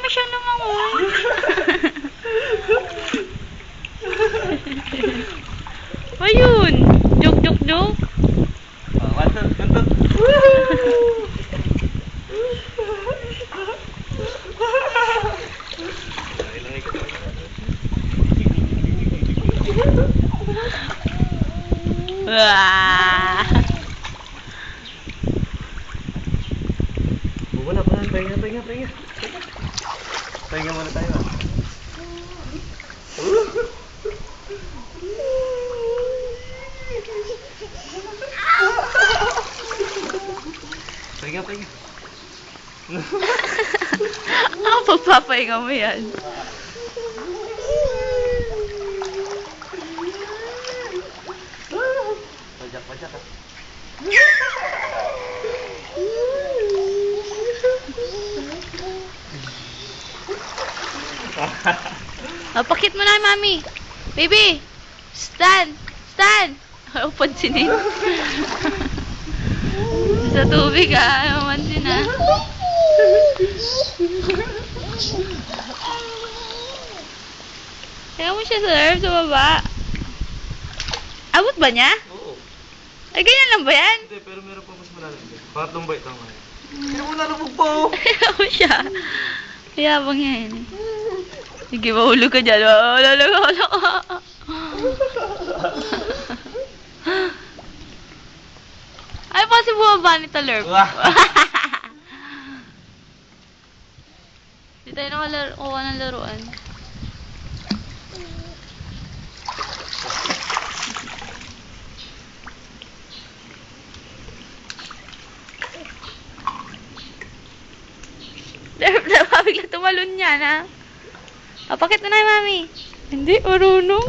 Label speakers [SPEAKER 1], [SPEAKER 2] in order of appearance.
[SPEAKER 1] marami siyang lumangoy. Ayun. Jok, jok, jok.
[SPEAKER 2] Bantot, bantot.
[SPEAKER 1] Wah.
[SPEAKER 2] Wala pa lang, pahinga. Pahinga muna tayo. Pahinga.
[SPEAKER 1] Ako pagpapahinga mo yan.
[SPEAKER 2] Pajak.
[SPEAKER 1] Pakit mo na, mami. Baby, stand. Ayaw pansinin. Sa tubig, ayaw pansin, Kaya mo siya serve sa baba. Abot ba niya?
[SPEAKER 2] Oo.
[SPEAKER 1] Ay, ganyan lang ba yan?
[SPEAKER 2] Hindi, pero meron pa mas malalim. Pangatlong bite lang ngayon. Hindi mo nalubog pa, oh.
[SPEAKER 1] Ayaw mo siya. Yabang yan. Sige, mahulog ka dyan. Wala. Ay, pa si bumaba ni Talerp. Hindi tayo nakakuha ng laruan. Talerp na, bigla tumalon yan, ha? Pakit mo na, mami. Hindi, marunong.